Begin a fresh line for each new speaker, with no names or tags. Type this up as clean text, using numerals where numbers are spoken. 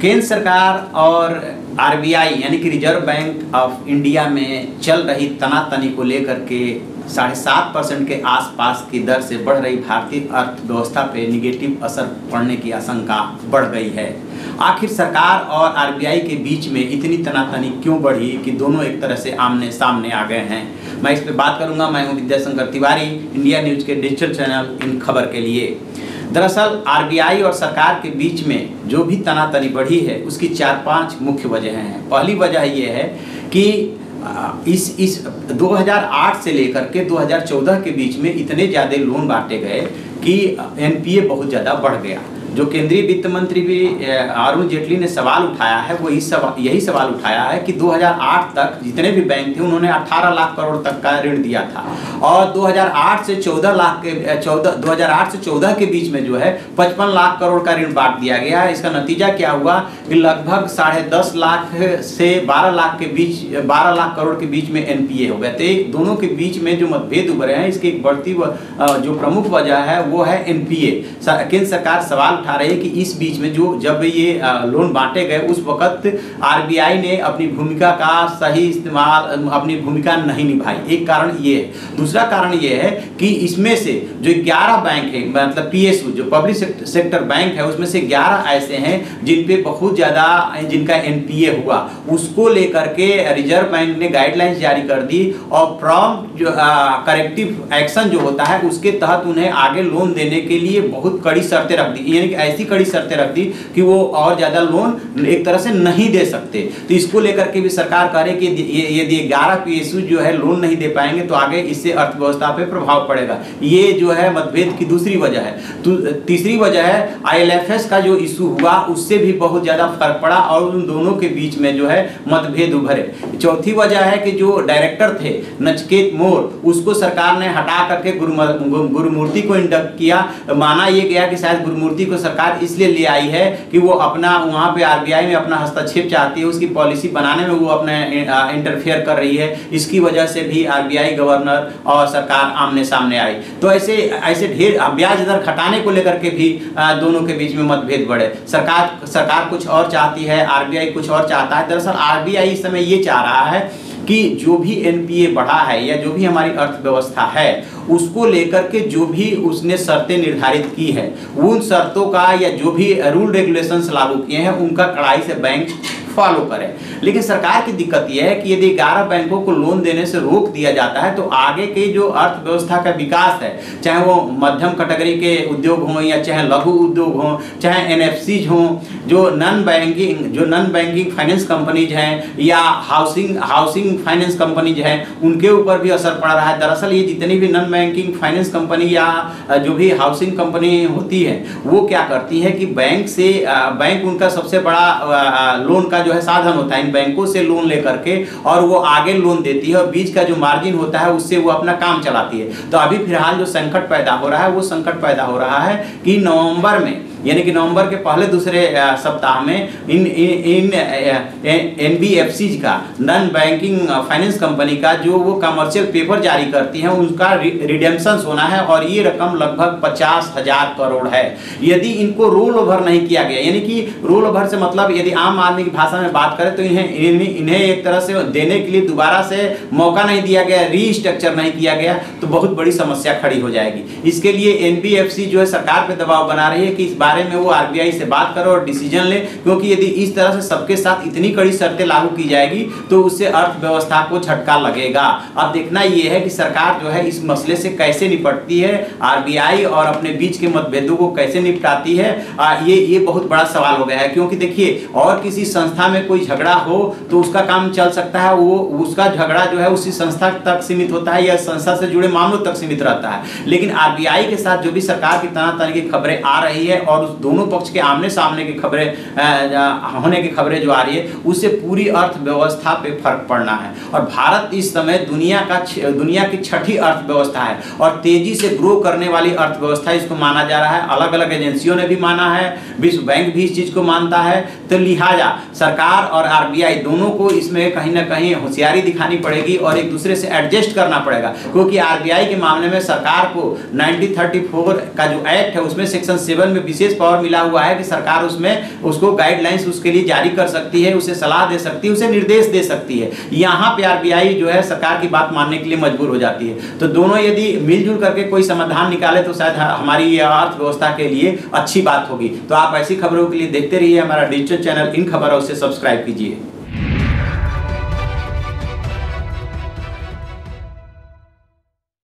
केंद्र सरकार और आरबीआई यानी कि रिजर्व बैंक ऑफ इंडिया में चल रही तनातनी को लेकर के 7.5% के आसपास की दर से बढ़ रही भारतीय अर्थव्यवस्था पे निगेटिव असर पड़ने की आशंका बढ़ गई है। आखिर सरकार और आरबीआई के बीच में इतनी तनातनी क्यों बढ़ी कि दोनों एक तरह से आमने सामने आ गए हैं, मैं इस पे बात करूंगा। मैं हूं विद्याशंकर तिवारी, इंडिया न्यूज के डिजिटल चैनल इन खबर के लिए। दरअसल आरबीआई और सरकार के बीच में जो भी तनातनी बढ़ी है उसकी 4-5 मुख्य वजह हैं। पहली वजह यह है कि इस 2008 से लेकर के 2014 के बीच में इतने ज़्यादा लोन बांटे गए कि एनपीए बहुत ज़्यादा बढ़ गया। जो केंद्रीय वित्त मंत्री भी अरुण जेटली ने सवाल उठाया है वो यही सवाल उठाया है कि 2008 तक जितने भी बैंक थे उन्होंने 18 लाख करोड़ तक का ऋण दिया था और 2008 से 14 के बीच में जो है 55 लाख करोड़ का ऋण बांट दिया गया है। इसका नतीजा क्या हुआ कि लगभग 10.5 लाख से 12 लाख करोड़ के बीच में एनपीए हो गए थे। दोनों के बीच में जो मतभेद उभरे हैं इसकी एक बढ़ती जो प्रमुख वजह है वो है एनपीए। केंद्र सरकार सवाल उठा रही है कि इस बीच में जब ये लोन बांटे गए उस वक्त आरबीआई ने अपनी भूमिका का सही इस्तेमाल अपनी भूमिका नहीं निभाई, एक कारण ये है। दूसरा कारण ये है कि इसमें से जो 11 बैंक है मतलब पीएसयू जो पब्लिक सेक्टर बैंक है उसमें से 11 ऐसे हैं जिन पे बहुत ज़्यादा जिनका एनपीए हुआ, उसको लेकर के रिजर्व बैंक ने गाइडलाइंस जारी कर दी और प्रॉम्प्ट जो करेक्टिव एक्शन जो होता है उसके तहत उन्हें आगे लोन देने के लिए बहुत कड़ी शर्तें रख दी, यानी कि ऐसी कड़ी शर्तें रख दी कि वो और ज़्यादा लोन एक तरह से नहीं दे सकते। तो इसको लेकर के भी सरकार कह रही कि यदि 11 पीएसयू जो है लोन नहीं दे पाएंगे तो आगे इससे अर्थव्यवस्था पे प्रभाव पड़ेगा। ये जो है मतभेद की दूसरी वजह है। तो तीसरी वजह है आईएलएफएस का जो इशू हुआ उससे भी बहुत ज़्यादा फर्क पड़ा और उन दोनों के बीच में जो है मतभेद उभरे। चौथी वजह है कि जो डायरेक्टर थे नचिकेत मोर उसको सरकार ने हटा करके गुरुमूर्ति को इंडक्ट किया। माना यह गया कि शायद गुरुमूर्ति को सरकार इसलिए ले आई है कि वो अपना वहाँ पे आरबीआई में अपना हस्तक्षेप चाहती है, उसकी पॉलिसी बनाने में वो अपने इंटरफेयर कर रही है। इसकी वजह से भी आरबीआई गवर्नर और सरकार आमने सामने आई। तो ऐसे ढेर ब्याज दर घटाने को लेकर के भी दोनों के बीच में मतभेद बढ़े। सरकार कुछ और चाहती है, आरबीआई कुछ और चाहता है। दरअसल आरबीआई इस समय ये चाह रहा है कि जो भी एनपीए बढ़ा है या जो भी हमारी अर्थव्यवस्था है उसको लेकर के जो भी उसने शर्तें निर्धारित की है उन शर्तों का या जो भी रूल रेगुलेशंस लागू किए हैं उनका कड़ाई से बैंक फॉलो करें। लेकिन सरकार की दिक्कत यह है कि यदि 11 बैंकों को लोन देने से रोक दिया जाता है तो आगे के जो अर्थव्यवस्था का विकास है, चाहे वो मध्यम कैटेगरी के उद्योग हों या चाहे लघु उद्योग हों, चाहे एनएफसीज हों, जो नॉन बैंकिंग फाइनेंस कंपनीज हैं या हाउसिंग फाइनेंस कंपनीज हैं, उनके ऊपर भी असर पड़ रहा है। दरअसल ये जितनी भी नॉन बैंकिंग फाइनेंस कंपनी या जो भी हाउसिंग कंपनी होती है वो क्या करती है कि बैंक उनका सबसे बड़ा लोन का जो है साधन होता है। इन बैंकों से लोन लेकर के और वो आगे लोन देती है और बीच का जो मार्जिन होता है उससे वो अपना काम चलाती है। तो अभी फिलहाल जो संकट पैदा हो रहा है वो संकट पैदा हो रहा है कि नवंबर में यानी कि नवंबर के पहले दूसरे सप्ताह में इन एनबीएफसीज का नॉन बैंकिंग फाइनेंस कंपनी का जो वो कमर्शियल पेपर जारी करती हैं उनका रिडेम्पशन होना है और ये रकम लगभग 50,000 करोड़ है। यदि इनको रोल ओवर नहीं किया गया, यानी कि रोल ओवर से मतलब यदि आम आदमी की भाषा में बात करें तो इन्हें एक तरह से देने के लिए दोबारा से मौका नहीं दिया गया, रीस्ट्रक्चर नहीं किया गया तो बहुत बड़ी समस्या खड़ी हो जाएगी। इसके लिए एनबीएफसी जो है सरकार पर दबाव बना रही है कि इस बारे में वो आरबीआई से बात करो और डिसीजन ले, क्योंकि यदि इस तरह से सबके साथ इतनी कड़ी शर्तें लागू की जाएगी तो उससे अर्थव्यवस्था को झटका लगेगा। अब देखना यह है कि सरकार जो है इस मसले से कैसे निपटती है, आरबीआई और अपने बीच के मतभेदों को कैसे निपटाती है। ये बहुत बड़ा सवाल हो गया है, क्योंकि देखिए और किसी संस्था में कोई झगड़ा हो तो उसका काम चल सकता है, वो उसका झगड़ा जो है उसी संस्था तक सीमित होता है या संस्था से जुड़े मामलों तक सीमित रहता है। लेकिन आरबीआई के साथ जो भी सरकार की तनातनी की खबरें आ रही है और उस दोनों पक्ष के आमने सामने की खबरें होने की खबरें जो आ रही है उससे पूरी अर्थव्यवस्था पे फर्क पड़ना है। और भारत इस समय दुनिया की 6ठी अर्थव्यवस्था है और तेजी से ग्रो करने वाली अर्थव्यवस्था इसको माना जा रहा है। अलग अलग एजेंसियों ने भी माना है, विश्व बैंक भी इस चीज को मानता है। तो लिहाजा सरकार और आरबीआई दोनों को इसमें कहीं ना कहीं होशियारी दिखानी पड़ेगी और एक दूसरे से एडजस्ट करना पड़ेगा, क्योंकि आरबीआई के मामले में सरकार को 1934 का जो एक्ट है उसमें सेक्शन 7 में विशेष विशेष पावर मिला हुआ है कि सरकार उसमें उसको गाइडलाइंस उसके लिए जारी कर सकती है, उसे सलाह दे सकती है, उसे निर्देश दे सकती है। यहाँ पे आरबीआई जो है सरकार की बात मानने के लिए मजबूर हो जाती है। तो दोनों यदि मिलजुल करके कोई समाधान निकाले तो शायद हमारी अर्थव्यवस्था के लिए अच्छी बात होगी। तो आप ऐसी खबरों के लिए देखते रहिए हमारा डिजिटल चैनल इन खबरों से सब्सक्राइब कीजिए।